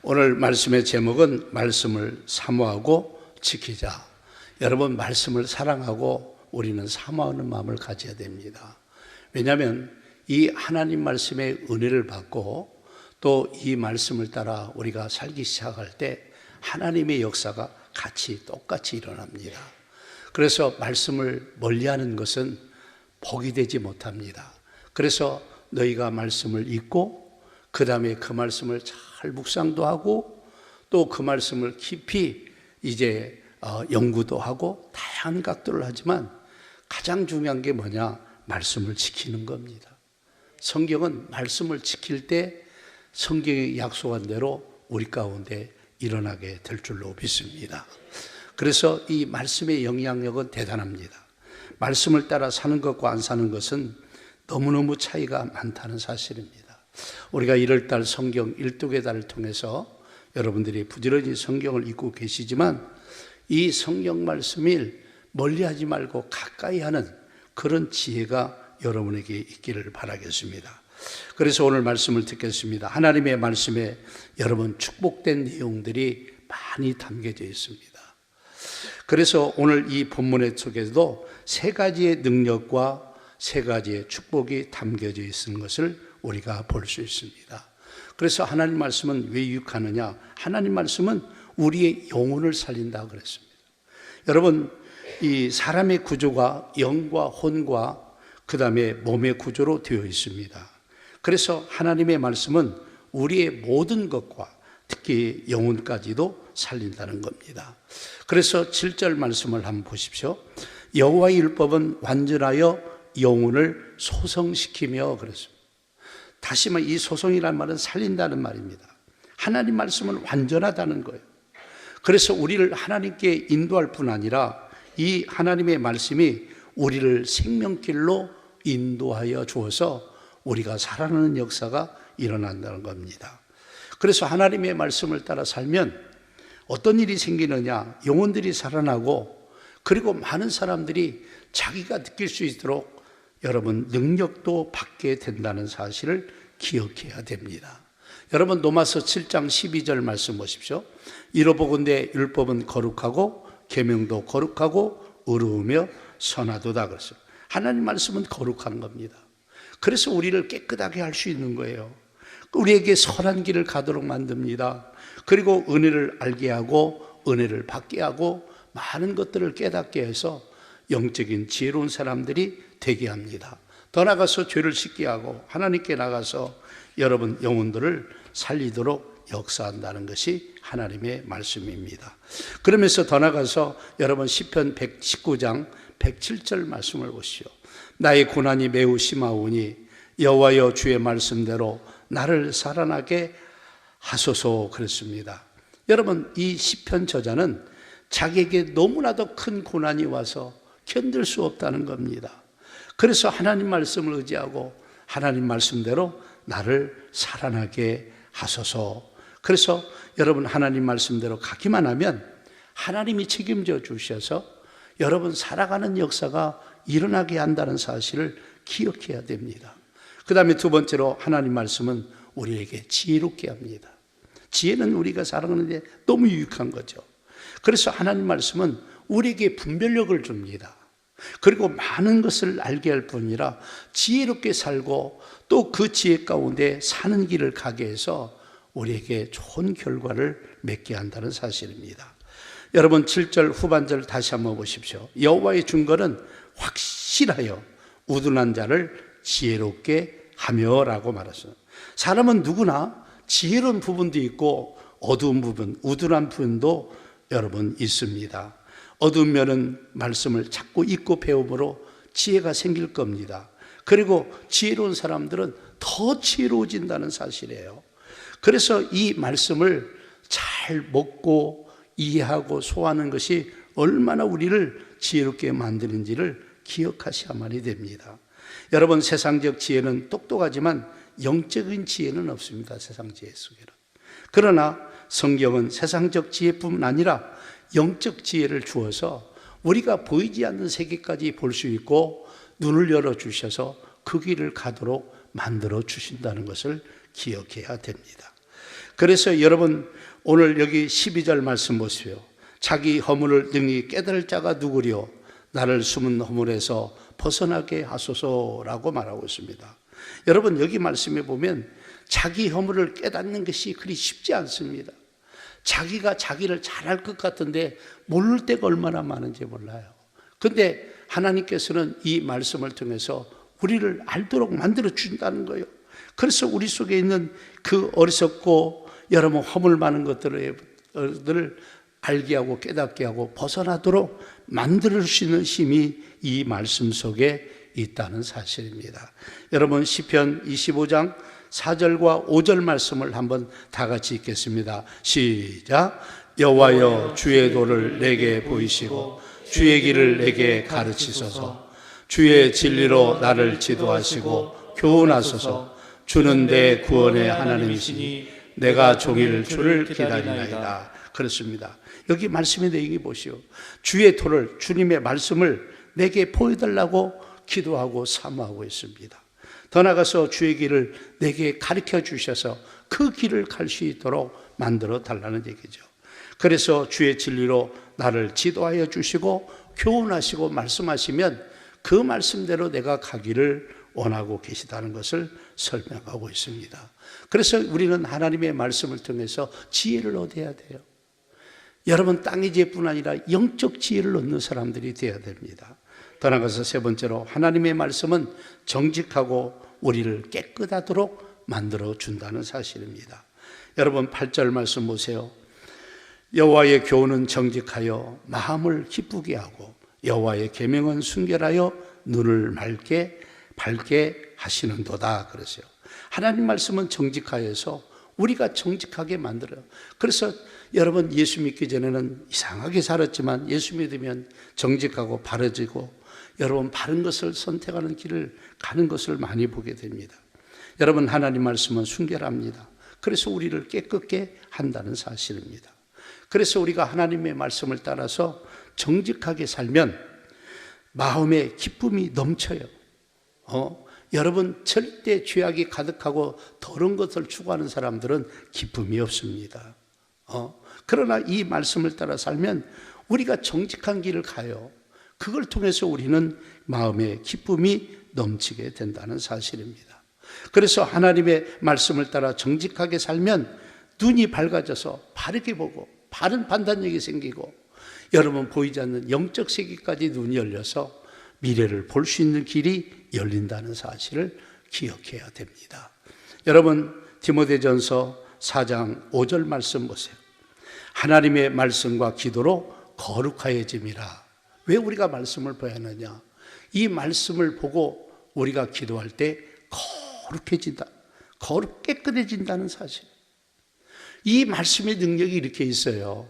오늘 말씀의 제목은 말씀을 사모하고 지키자. 여러분, 말씀을 사랑하고 우리는 사모하는 마음을 가져야 됩니다. 왜냐하면 이 하나님 말씀의 은혜를 받고 또 이 말씀을 따라 우리가 살기 시작할 때 하나님의 역사가 똑같이 일어납니다. 그래서 말씀을 멀리하는 것은 복이 되지 못합니다. 그래서 너희가 말씀을 읽고 그 다음에 그 말씀을 잘 묵상도 하고 또 그 말씀을 깊이 이제 연구도 하고 다양한 각도를 하지만 가장 중요한 게 뭐냐? 말씀을 지키는 겁니다. 성경은 말씀을 지킬 때 성경이 약속한 대로 우리 가운데 일어나게 될 줄로 믿습니다. 그래서 이 말씀의 영향력은 대단합니다. 말씀을 따라 사는 것과 안 사는 것은 너무너무 차이가 많다는 사실입니다. 우리가 1월달 성경 12개 달을 통해서 여러분들이 부지런히 성경을 읽고 계시지만 이 성경 말씀을 멀리하지 말고 가까이 하는 그런 지혜가 여러분에게 있기를 바라겠습니다. 그래서 오늘 말씀을 듣겠습니다. 하나님의 말씀에 여러분 축복된 내용들이 많이 담겨져 있습니다. 그래서 오늘 이 본문 속에서도 세 가지의 능력과 세 가지의 축복이 담겨져 있는 것을 우리가 볼 수 있습니다. 그래서 하나님 말씀은 왜 유익하느냐? 하나님 말씀은 우리의 영혼을 살린다 그랬습니다. 여러분, 이 사람의 구조가 영과 혼과 그 다음에 몸의 구조로 되어 있습니다. 그래서 하나님의 말씀은 우리의 모든 것과 특히 영혼까지도 살린다는 겁니다. 그래서 7절 말씀을 한번 보십시오. 여호와의 율법은 완전하여 영혼을 소성시키며 그랬습니다. 다시 말해 이 소성이라는 말은 살린다는 말입니다. 하나님 말씀은 완전하다는 거예요. 그래서 우리를 하나님께 인도할 뿐 아니라 이 하나님의 말씀이 우리를 생명길로 인도하여 주어서 우리가 살아나는 역사가 일어난다는 겁니다. 그래서 하나님의 말씀을 따라 살면 어떤 일이 생기느냐? 영혼들이 살아나고 그리고 많은 사람들이 자기가 느낄 수 있도록 여러분 능력도 받게 된다는 사실을 기억해야 됩니다. 여러분 로마서 7장 12절 말씀 보십시오. 이로보건대 율법은 거룩하고 계명도 거룩하고 의로우며 선하도다 그랬어요. 하나님 말씀은 거룩한 겁니다. 그래서 우리를 깨끗하게 할 수 있는 거예요. 우리에게 선한 길을 가도록 만듭니다. 그리고 은혜를 알게 하고 은혜를 받게 하고 많은 것들을 깨닫게 해서 영적인 지혜로운 사람들이 되게 합니다. 더 나아가서 죄를 씻게 하고 하나님께 나가서 여러분 영혼들을 살리도록 역사한다는 것이 하나님의 말씀입니다. 그러면서 더 나아가서 여러분 시편 119장 107절 말씀을 보시오. 나의 고난이 매우 심하오니 여호와여 주의 말씀대로 나를 살아나게 하소서 그랬습니다. 여러분 이 시편 저자는 자기에게 너무나도 큰 고난이 와서 견딜 수 없다는 겁니다. 그래서 하나님 말씀을 의지하고 하나님 말씀대로 나를 살아나게 하소서. 그래서 여러분 하나님 말씀대로 가기만 하면 하나님이 책임져 주셔서 여러분 살아가는 역사가 일어나게 한다는 사실을 기억해야 됩니다. 그 다음에 두 번째로 하나님 말씀은 우리에게 지혜롭게 합니다. 지혜는 우리가 살아가는데 너무 유익한 거죠. 그래서 하나님 말씀은 우리에게 분별력을 줍니다. 그리고 많은 것을 알게 할 뿐이라 지혜롭게 살고 또 그 지혜 가운데 사는 길을 가게 해서 우리에게 좋은 결과를 맺게 한다는 사실입니다. 여러분 7절 후반절 다시 한번 보십시오. 여호와의 증거는 확실하여 우둔한 자를 지혜롭게 하며 라고 말했어요. 사람은 누구나 지혜로운 부분도 있고 어두운 부분, 우둔한 부분도 여러분 있습니다. 어두운 면은 말씀을 자꾸 읽고 배움으로 지혜가 생길 겁니다. 그리고 지혜로운 사람들은 더 지혜로워진다는 사실이에요. 그래서 이 말씀을 잘 먹고 이해하고 소화하는 것이 얼마나 우리를 지혜롭게 만드는지를 기억하셔야만이 됩니다. 여러분 세상적 지혜는 똑똑하지만 영적인 지혜는 없습니다. 세상 지혜 속에는. 그러나 성경은 세상적 지혜뿐만 아니라 영적 지혜를 주어서 우리가 보이지 않는 세계까지 볼 수 있고 눈을 열어주셔서 그 길을 가도록 만들어 주신다는 것을 기억해야 됩니다. 그래서 여러분 오늘 여기 12절 말씀 보세요. 자기 허물을 능히 깨달을 자가 누구리요? 나를 숨은 허물에서 벗어나게 하소서라고 말하고 있습니다. 여러분 여기 말씀에 보면 자기 허물을 깨닫는 것이 그리 쉽지 않습니다. 자기가 자기를 잘할 것 같은데 모를 때가 얼마나 많은지 몰라요. 그런데 하나님께서는 이 말씀을 통해서 우리를 알도록 만들어 준다는 거예요. 그래서 우리 속에 있는 그 어리석고 여러분 허물 많은 것들을 알게 하고 깨닫게 하고 벗어나도록 만들 수 있는 힘이 이 말씀 속에 있다는 사실입니다. 여러분 시편 25장 4절과 5절 말씀을 한번 다 같이 읽겠습니다. 시작. 여호와여 주의 도를 내게 보이시고 주의 길을 내게 가르치소서. 주의 진리로 나를 지도하시고 교훈하소서. 주는 내 구원의 하나님이시니 내가 종일 주를 기다리나이다. 그렇습니다. 여기 말씀의 내용이 보시오. 주의 도를, 주님의 말씀을 내게 보여달라고 기도하고 사모하고 있습니다. 더 나아가서 주의 길을 내게 가르쳐 주셔서 그 길을 갈 수 있도록 만들어 달라는 얘기죠. 그래서 주의 진리로 나를 지도하여 주시고 교훈하시고 말씀하시면 그 말씀대로 내가 가기를 원하고 계시다는 것을 설명하고 있습니다. 그래서 우리는 하나님의 말씀을 통해서 지혜를 얻어야 돼요. 여러분 땅의 지혜뿐 아니라 영적 지혜를 얻는 사람들이 되어야 됩니다. 더 나아가서 세 번째로 하나님의 말씀은 정직하고 우리를 깨끗하도록 만들어 준다는 사실입니다. 여러분 8절 말씀 보세요. 여호와의 교훈은 정직하여 마음을 기쁘게 하고 여호와의 계명은 순결하여 눈을 밝게 하시는도다 그러세요. 하나님 말씀은 정직하여서 우리가 정직하게 만들어요. 그래서 여러분 예수 믿기 전에는 이상하게 살았지만 예수 믿으면 정직하고 바르지고 여러분 바른 것을 선택하는 길을 가는 것을 많이 보게 됩니다. 여러분 하나님 말씀은 순결합니다. 그래서 우리를 깨끗게 한다는 사실입니다. 그래서 우리가 하나님의 말씀을 따라서 정직하게 살면 마음에 기쁨이 넘쳐요. 여러분 절대 죄악이 가득하고 더러운 것을 추구하는 사람들은 기쁨이 없습니다. 그러나 이 말씀을 따라 살면 우리가 정직한 길을 가요. 그걸 통해서 우리는 마음에 기쁨이 넘치게 된다는 사실입니다. 그래서 하나님의 말씀을 따라 정직하게 살면 눈이 밝아져서 바르게 보고 바른 판단력이 생기고 여러분 보이지 않는 영적 세계까지 눈이 열려서 미래를 볼 수 있는 길이 열린다는 사실을 기억해야 됩니다. 여러분 디모데전서 4장 5절 말씀 보세요. 하나님의 말씀과 기도로 거룩하여짐이라. 왜 우리가 말씀을 봐야 하느냐? 이 말씀을 보고 우리가 기도할 때 거룩해진다. 깨끗해진다는 사실. 이 말씀의 능력이 이렇게 있어요.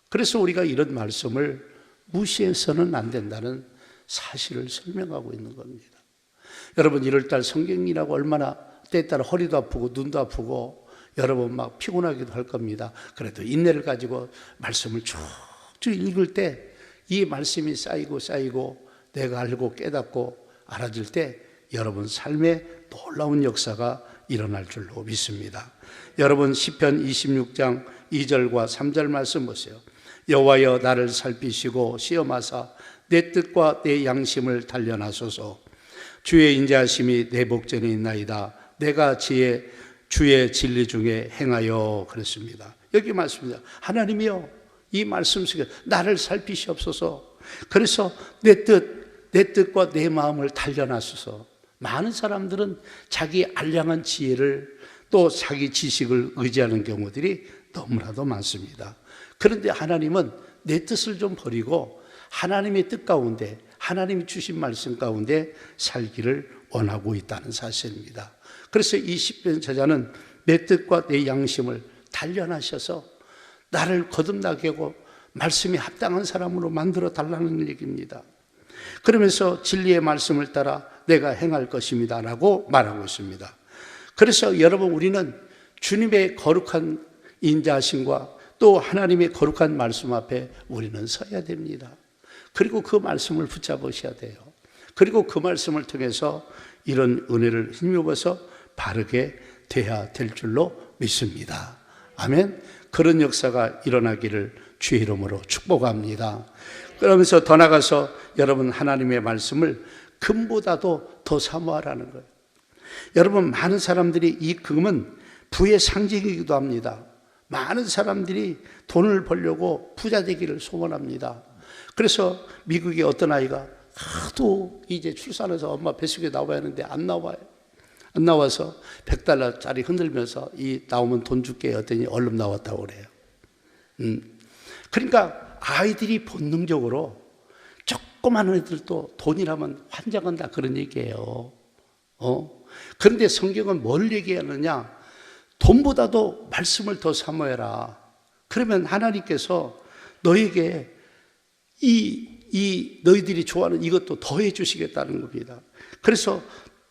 그래서 우리가 이런 말씀을 무시해서는 안 된다는 사실을 설명하고 있는 겁니다. 여러분 1월달 성경이라고 얼마나 때에 따라 허리도 아프고 눈도 아프고 여러분 막 피곤하기도 할 겁니다. 그래도 인내를 가지고 말씀을 쭉쭉 읽을 때 이 말씀이 쌓이고 내가 알고 깨닫고 알아질 때 여러분 삶에 놀라운 역사가 일어날 줄로 믿습니다. 여러분 시편 26장 2절과 3절 말씀 보세요. 여호와여 나를 살피시고 시험하사 내 뜻과 내 양심을 단련하소서. 주의 인자하심이 내 복전에 있나이다. 내가 주의 진리 중에 행하여 그랬습니다. 여기 말씀입니다. 하나님이여 이 말씀 속에 나를 살피시옵소서. 그래서 내 뜻과 내 마음을 단련하소서. 많은 사람들은 자기 알량한 지혜를 또 자기 지식을 의지하는 경우들이 너무나도 많습니다. 그런데 하나님은 내 뜻을 좀 버리고 하나님의 뜻 가운데 하나님이 주신 말씀 가운데 살기를 원하고 있다는 사실입니다. 그래서 이 시편 저자는 내 뜻과 내 양심을 단련하셔서 나를 거듭나게 하고 말씀이 합당한 사람으로 만들어 달라는 얘기입니다. 그러면서 진리의 말씀을 따라 내가 행할 것입니다 라고 말하고 있습니다. 그래서 여러분 우리는 주님의 거룩한 인자하심과 또 하나님의 거룩한 말씀 앞에 우리는 서야 됩니다. 그리고 그 말씀을 붙잡으셔야 돼요. 그리고 그 말씀을 통해서 이런 은혜를 힘입어서 바르게 돼야 될 줄로 믿습니다. 아멘. 그런 역사가 일어나기를 주의 이름으로 축복합니다. 그러면서 더 나가서 여러분 하나님의 말씀을 금보다도 더 사모하라는 거예요. 여러분 많은 사람들이 이 금은 부의 상징이기도 합니다. 많은 사람들이 돈을 벌려고 부자 되기를 소원합니다. 그래서 미국의 어떤 아이가 하도 이제 출산해서 엄마 뱃속에 나와야 하는데 안 나와요. 안 나와서 $100짜리 흔들면서 이 나오면 돈 줄게 했더니 얼른 나왔다고 그래요. 그러니까 아이들이 본능적으로 조그만 애들도 돈이라면 환장한다 그런 얘기예요. 그런데 성경은 뭘 얘기하느냐? 돈보다도 말씀을 더 사모해라. 그러면 하나님께서 너에게 이 너희들이 좋아하는 이것도 더해 주시겠다는 겁니다. 그래서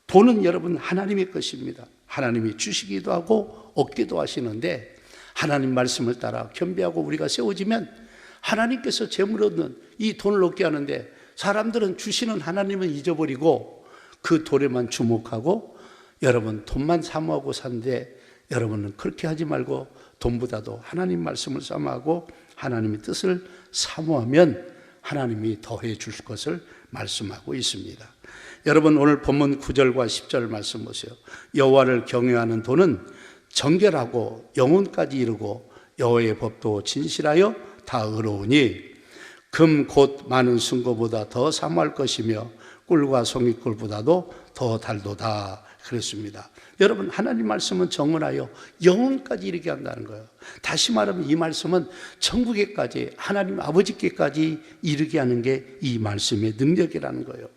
돈은 여러분 하나님의 것입니다. 하나님이 주시기도 하고 얻기도 하시는데 하나님 말씀을 따라 겸비하고 우리가 세워지면 하나님께서 재물 얻는 이 돈을 얻게 하는데 사람들은 주시는 하나님은 잊어버리고 그 돈에만 주목하고 여러분 돈만 사모하고 사는데 여러분은 그렇게 하지 말고 돈보다도 하나님 말씀을 사모하고 하나님의 뜻을 사모하면 하나님이 더해 줄 것을 말씀하고 있습니다. 여러분 오늘 본문 9절과 10절 말씀 보세요. 여호와를 경외하는 돈은 정결하고 영혼까지 이르고 여호와의 법도 진실하여 다 의로우니 금 곧 많은 순거보다 더 사모할 것이며 꿀과 송이꿀보다도 더 달도다 그랬습니다. 여러분 하나님 말씀은 정언하여 영혼까지 이르게 한다는 거예요. 다시 말하면 이 말씀은 천국에까지 하나님 아버지께까지 이르게 하는 게 이 말씀의 능력이라는 거예요.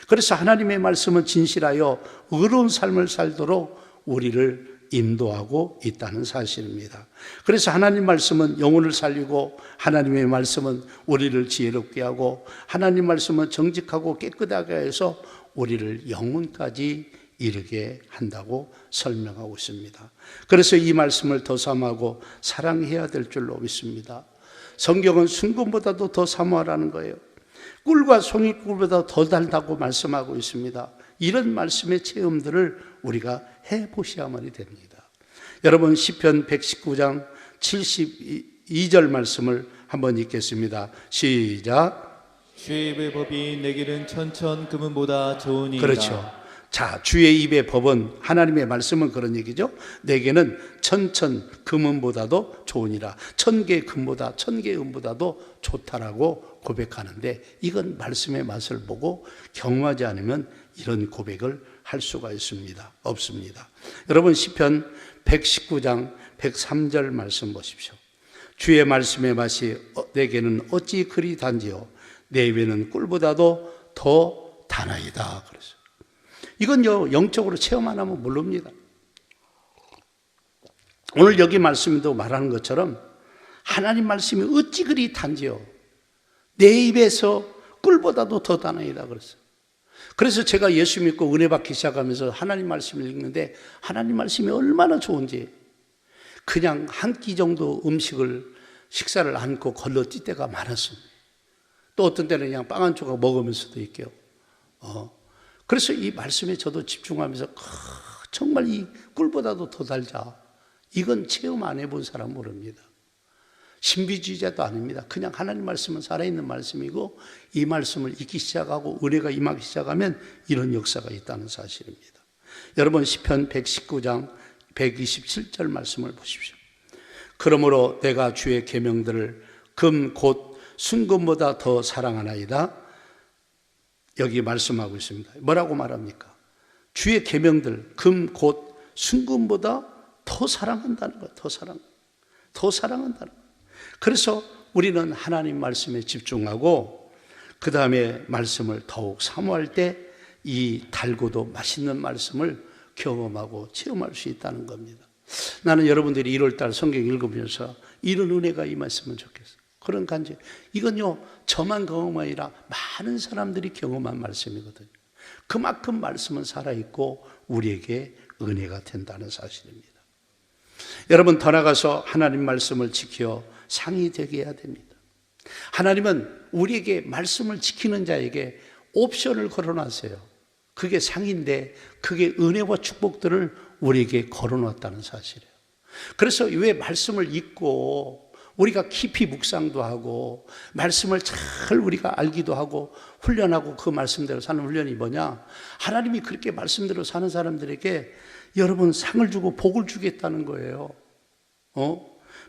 그래서 하나님의 말씀은 진실하여 의로운 삶을 살도록 우리를 인도하고 있다는 사실입니다. 그래서 하나님 말씀은 영혼을 살리고 하나님의 말씀은 우리를 지혜롭게 하고 하나님 말씀은 정직하고 깨끗하게 해서 우리를 영혼까지 이르게 한다고 설명하고 있습니다. 그래서 이 말씀을 더 사모하고 사랑해야 될 줄로 믿습니다. 성경은 순금보다도 더 사모하라는 거예요. 꿀과 송이꿀보다 더 달다고 말씀하고 있습니다. 이런 말씀의 체험들을 우리가 해보셔야만이 됩니다. 여러분 시편 119장 72절 말씀을 한번 읽겠습니다. 시작. 주의 입의 법이 내게는 천천 금은보다 좋으니이다. 그렇죠. 자, 주의 입의 법은 하나님의 말씀은 그런 얘기죠. 내게는 천천 금은보다도 좋으니라. 1000개 금보다 1000개 은보다도 좋다라고 고백하는데 이건 말씀의 맛을 보고 경험하지 않으면 이런 고백을 할 수가 있습니다. 없습니다. 여러분 시편 119장 103절 말씀 보십시오. 주의 말씀의 맛이 내게는 어찌 그리 단지요 내 입에는 꿀보다도 더 다나이다. 그랬어요. 이건요 영적으로 체험 안 하면 모릅니다. 오늘 여기 말씀도 말하는 것처럼 하나님 말씀이 어찌 그리 단지요 내 입에서 꿀보다도 더 다나이다 그랬어요. 그래서 제가 예수 믿고 은혜 받기 시작하면서 하나님 말씀을 읽는데 하나님 말씀이 얼마나 좋은지 그냥 한 끼 정도 식사를 안고 걸러뛸 때가 많았습니다. 또 어떤 때는 그냥 빵 한 조각 먹으면서도 있게요. 그래서 이 말씀에 저도 집중하면서 정말 이 꿀보다도 더 달자. 이건 체험 안 해본 사람 모릅니다. 신비주의자도 아닙니다. 그냥 하나님 말씀은 살아있는 말씀이고 이 말씀을 읽기 시작하고 은혜가 임하기 시작하면 이런 역사가 있다는 사실입니다. 여러분 시편 119장 127절 말씀을 보십시오. 그러므로 내가 주의 계명들을 금 곧 순금보다 더 사랑하나이다. 여기 말씀하고 있습니다. 뭐라고 말합니까? 주의 계명들 금 곧 순금보다 더 사랑한다는 거예요. 더 사랑한다는 거예요. 그래서 우리는 하나님 말씀에 집중하고 그 다음에 말씀을 더욱 사모할 때 이 달고도 맛있는 말씀을 경험하고 체험할 수 있다는 겁니다. 나는 여러분들이 1월달 성경 읽으면서 이런 은혜가 임했으면 좋겠어요. 그런 간증. 이건요 저만 경험이 아니라 많은 사람들이 경험한 말씀이거든요. 그만큼 말씀은 살아있고 우리에게 은혜가 된다는 사실입니다. 여러분 더 나가서 하나님 말씀을 지켜 상이 되게 해야 됩니다. 하나님은 우리에게 말씀을 지키는 자에게 옵션을 걸어놨어요. 그게 상인데 그게 은혜와 축복들을 우리에게 걸어놨다는 사실이에요. 그래서 왜 말씀을 읽고 우리가 깊이 묵상도 하고 말씀을 잘 우리가 알기도 하고 훈련하고 그 말씀대로 사는 훈련이 뭐냐? 하나님이 그렇게 말씀대로 사는 사람들에게 여러분 상을 주고 복을 주겠다는 거예요.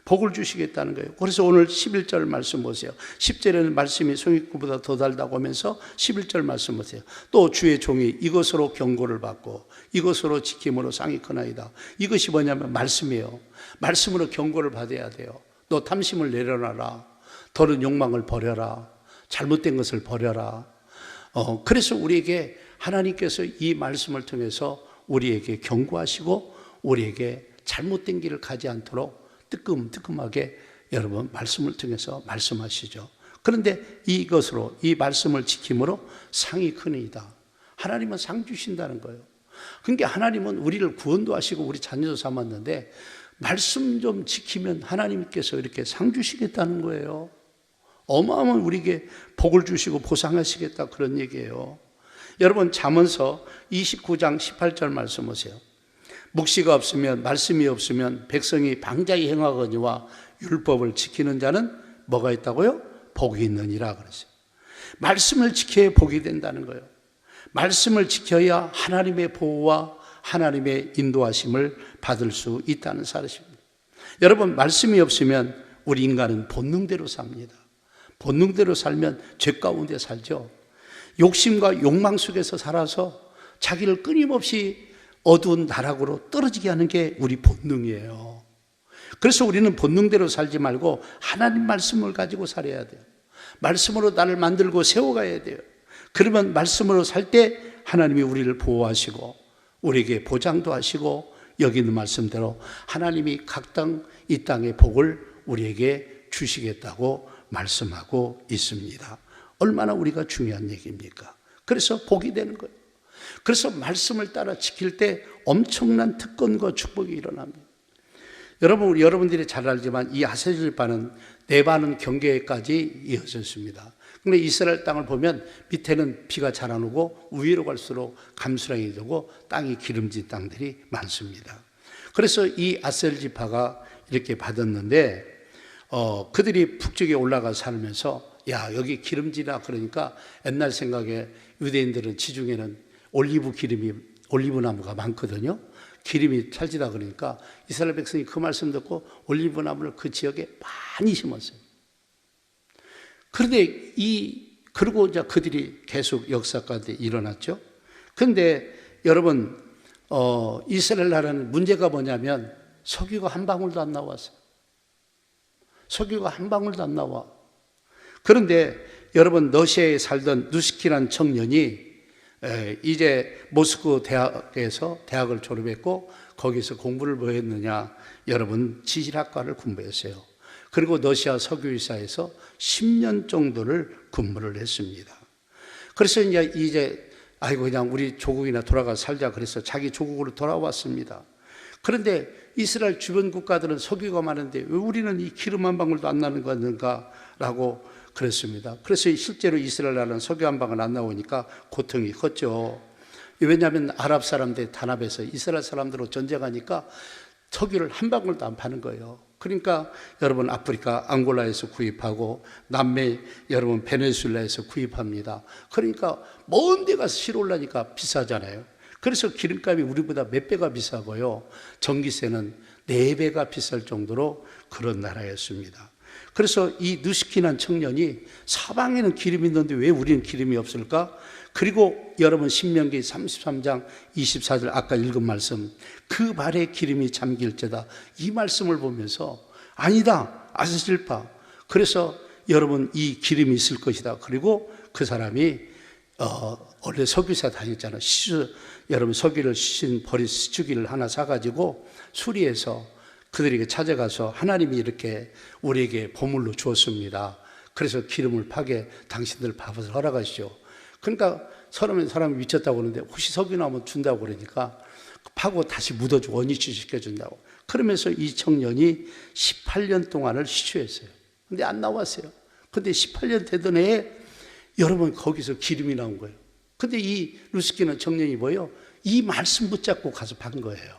복을 주시겠다는 거예요. 그래서 오늘 11절 말씀 보세요. 10절에는 말씀이 송이구보다 더 달다고 하면서 11절 말씀 보세요. 또 주의 종이 이것으로 경고를 받고 이것으로 지킴으로 상이 크나이다. 이것이 뭐냐면 말씀이에요. 말씀으로 경고를 받아야 돼요. 너 탐심을 내려놔라. 더는 욕망을 버려라. 잘못된 것을 버려라. 그래서 우리에게 하나님께서 이 말씀을 통해서 우리에게 경고하시고 우리에게 잘못된 길을 가지 않도록 뜨끔뜨끔하게 여러분 말씀을 통해서 말씀하시죠. 그런데 이것으로 이 말씀을 지킴으로 상이 크니이다. 하나님은 상 주신다는 거예요. 그러니까 하나님은 우리를 구원도 하시고 우리 자녀도 삼았는데 말씀 좀 지키면 하나님께서 이렇게 상 주시겠다는 거예요. 어마어마한 우리에게 복을 주시고 보상하시겠다 그런 얘기예요. 여러분 잠언서 29장 18절 말씀 보세요. 묵시가 없으면 말씀이 없으면 백성이 방자히 행하거니와 율법을 지키는 자는 뭐가 있다고요? 복이 있느니라 그랬어요. 말씀을 지켜야 복이 된다는 거예요. 말씀을 지켜야 하나님의 보호와 하나님의 인도하심을 받을 수 있다는 사실입니다. 여러분 말씀이 없으면 우리 인간은 본능대로 삽니다. 본능대로 살면 죄 가운데 살죠. 욕심과 욕망 속에서 살아서 자기를 끊임없이 어두운 나락으로 떨어지게 하는 게 우리 본능이에요. 그래서 우리는 본능대로 살지 말고 하나님 말씀을 가지고 살아야 돼요. 말씀으로 나를 만들고 세워가야 돼요. 그러면 말씀으로 살 때 하나님이 우리를 보호하시고 우리에게 보장도 하시고 여기 있는 말씀대로 하나님이 각당 이 땅의 복을 우리에게 주시겠다고 말씀하고 있습니다. 얼마나 우리가 중요한 얘기입니까? 그래서 복이 되는 거예요. 그래서 말씀을 따라 지킬 때 엄청난 특권과 축복이 일어납니다. 여러분들이 잘 알지만 이 아셀지파는 네바는 경계까지 이어졌습니다. 그런데 이스라엘 땅을 보면 밑에는 비가 잘 안 오고 위로 갈수록 감수량이 되고 땅이 기름진 땅들이 많습니다. 그래서 이 아셀지파가 이렇게 받았는데 그들이 북쪽에 올라가 살면서 야 여기 기름지나 그러니까 옛날 생각에 유대인들은 지중해는 올리브 나무가 많거든요. 기름이 찰지다 그러니까 이스라엘 백성이 그 말씀 듣고 올리브 나무를 그 지역에 많이 심었어요. 그런데 그리고 이제 그들이 계속 역사 가운데 일어났죠. 그런데 여러분 이스라엘 나라는 문제가 뭐냐면 석유가 한 방울도 안 나왔어요. 석유가 한 방울도 안 나와. 그런데 여러분 러시아에 살던 누스키라는 청년이 이제 모스크 대학에서 대학을 졸업했고 거기서 공부를 뭐 했느냐? 여러분 지질학과를 공부했어요. 그리고 러시아 석유회사에서 10년 정도를 근무를 했습니다. 그래서 이제 아이고 그냥 우리 조국이나 돌아가 살자 그래서 자기 조국으로 돌아왔습니다. 그런데 이스라엘 주변 국가들은 석유가 많은데 왜 우리는 이 기름 한 방울도 안 나는 건가라고 그랬습니다. 그래서 실제로 이스라엘 나라는 석유 한 방울 안 나오니까 고통이 컸죠. 왜냐하면 아랍 사람들 단합해서 이스라엘 사람들로 전쟁하니까 석유를 한 방울도 안 파는 거예요. 그러니까 여러분 아프리카 앙골라에서 구입하고 남미 여러분 베네수엘라에서 구입합니다. 그러니까 먼 데 가서 실어올라니까 비싸잖아요. 그래서 기름값이 우리보다 몇 배가 비싸고요. 전기세는 4배가 비쌀 정도로 그런 나라였습니다. 그래서 이 누스키난 청년이 사방에는 기름이 있는데 왜 우리는 기름이 없을까? 그리고 여러분 신명기 33장 24절 아까 읽은 말씀 그 발에 기름이 잠길지다 이 말씀을 보면서 아니다 아셀지파 그래서 여러분 이 기름이 있을 것이다. 그리고 그 사람이 원래 석유사 다녔잖아요. 여러분 석유를 신 버리 시추기를 하나 사가지고 수리해서 그들에게 찾아가서 하나님이 이렇게 우리에게 보물로 주었습니다. 그래서 기름을 파게 당신들 밥을 허락하시죠. 그러니까 사람이 미쳤다고 그러는데 혹시 석유 나오면 준다고 그러니까 파고 다시 묻어주고 원위치 시켜준다고. 그러면서 이 청년이 18년 동안을 시추했어요. 근데 안 나왔어요. 근데 18년 되던 해에 여러분 거기서 기름이 나온 거예요. 근데 이 루스키는 청년이 뭐예요? 이 말씀 붙잡고 가서 판 거예요.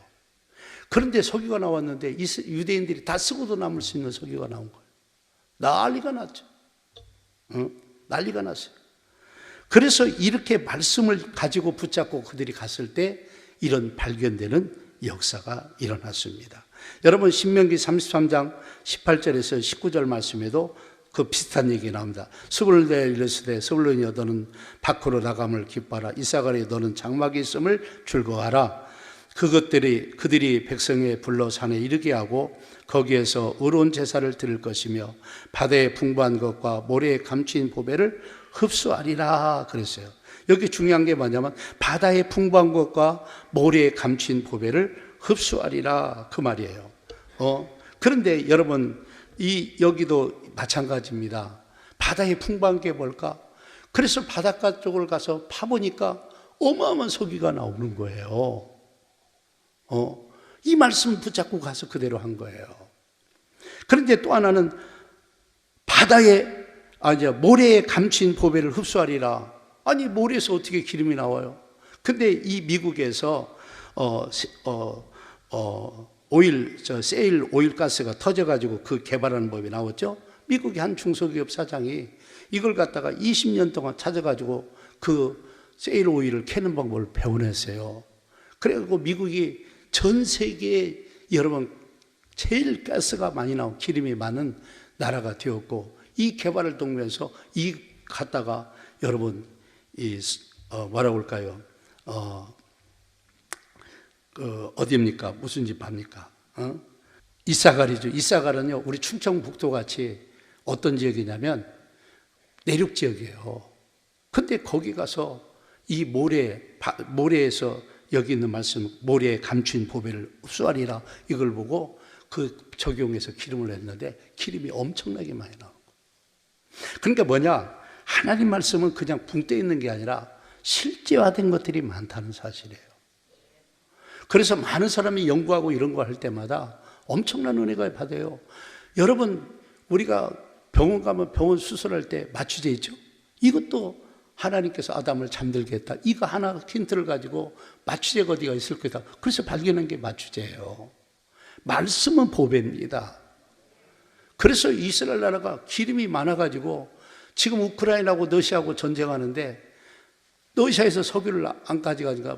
그런데 석유가 나왔는데 이 유대인들이 다 쓰고도 남을 수 있는 석유가 나온 거예요. 난리가 났죠. 난리가 났어요. 그래서 이렇게 말씀을 가지고 붙잡고 그들이 갔을 때 이런 발견되는 역사가 일어났습니다. 여러분 신명기 33장 18절에서 19절 말씀에도 그 비슷한 얘기 나옵니다. 스불론에 이르시되 스불론이여 너는 밖으로 나감을 기뻐하라. 이사가리여 너는 장막이 있음을 즐거워하라. 그들이 백성의 불러 산에 이르게 하고 거기에서 의로운 제사를 드릴 것이며 바다에 풍부한 것과 모래에 감추인 보배를 흡수하리라 그랬어요. 여기 중요한 게 뭐냐면 바다에 풍부한 것과 모래에 감추인 보배를 흡수하리라 그 말이에요. 그런데 여러분 여기도 마찬가지입니다. 바다에 풍부한 게 뭘까? 그래서 바닷가 쪽을 가서 파보니까 어마어마한 석유가 나오는 거예요. 이 말씀 붙잡고 가서 그대로 한 거예요. 그런데 또 하나는 모래에 감춘 보배를 흡수하리라. 아니 모래에서 어떻게 기름이 나와요? 근데 이 미국에서 세일 오일 가스가 터져가지고 그 개발하는 법이 나왔죠. 미국의 한 중소기업 사장이 이걸 갖다가 20년 동안 찾아가지고 그 세일 오일을 캐는 방법을 배워냈어요. 그래가지고 미국이 전 세계에 여러분 제일 가스가 많이 나온 기름이 많은 나라가 되었고 이 개발을 돕으면서 이 갖다가 여러분 뭐라고 할까요? 어디입니까? 무슨 집 합니까? 이사갈이죠. 이사갈은요 우리 충청북도 같이 어떤 지역이냐면 내륙 지역이에요. 근데 거기 가서 이 모래에서 여기 있는 말씀 모래에 감춘 보배를 흡수하리라 이걸 보고 그 적용해서 기름을 냈는데 기름이 엄청나게 많이 나오고. 그러니까 뭐냐? 하나님 말씀은 그냥 붕 떠 있는 게 아니라 실제화된 것들이 많다는 사실이에요. 그래서 많은 사람이 연구하고 이런 거 할 때마다 엄청난 은혜가 받아요. 여러분 우리가 병원 가면 병원 수술할 때 마취제 있죠? 이것도 하나님께서 아담을 잠들게 했다. 이거 하나 힌트를 가지고 마취제가 어디가 있을 거다. 그래서 발견한 게 마취제예요. 말씀은 보배입니다. 그래서 이스라엘 나라가 기름이 많아가지고 지금 우크라이나하고 러시아하고 전쟁하는데 러시아에서 석유를 안 가져가니까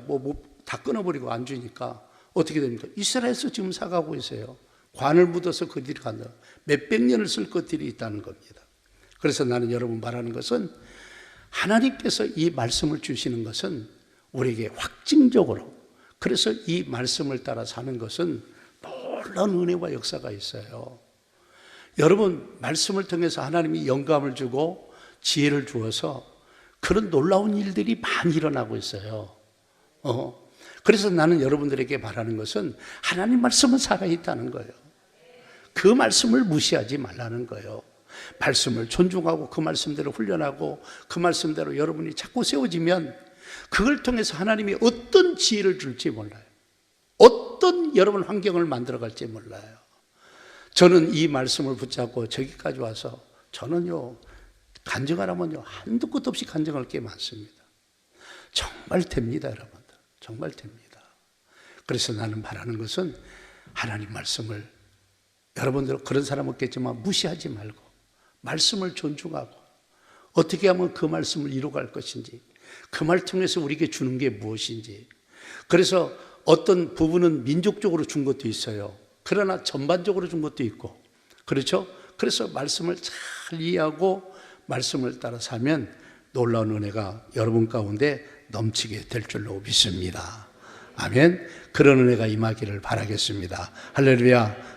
다 끊어버리고 안 주니까 어떻게 됩니까? 이스라엘에서 지금 사가고 있어요. 관을 묻어서 그들이 간다. 몇백 년을 쓸 것들이 있다는 겁니다. 그래서 나는 여러분 말하는 것은 하나님께서 이 말씀을 주시는 것은 우리에게 확증적으로 그래서 이 말씀을 따라 사는 것은 놀라운 은혜와 역사가 있어요. 여러분 말씀을 통해서 하나님이 영감을 주고 지혜를 주어서 그런 놀라운 일들이 많이 일어나고 있어요. 그래서 나는 여러분들에게 말하는 것은 하나님 말씀은 살아있다는 거예요. 그 말씀을 무시하지 말라는 거예요. 말씀을 존중하고 그 말씀대로 훈련하고 그 말씀대로 여러분이 자꾸 세워지면 그걸 통해서 하나님이 어떤 지혜를 줄지 몰라요. 어떤 여러분 환경을 만들어 갈지 몰라요. 저는 이 말씀을 붙잡고 저기까지 와서 저는요 간증하라면요 한두 끝도 없이 간증할 게 많습니다. 정말 됩니다 여러분들. 정말 됩니다. 그래서 나는 바라는 것은 하나님 말씀을 여러분들 그런 사람 없겠지만 무시하지 말고 말씀을 존중하고 어떻게 하면 그 말씀을 이루어갈 것인지 그 말 통해서 우리에게 주는 게 무엇인지. 그래서 어떤 부분은 민족적으로 준 것도 있어요. 그러나 전반적으로 준 것도 있고 그렇죠? 그래서 말씀을 잘 이해하고 말씀을 따라 살면 놀라운 은혜가 여러분 가운데 넘치게 될 줄로 믿습니다. 아멘. 그런 은혜가 임하기를 바라겠습니다. 할렐루야.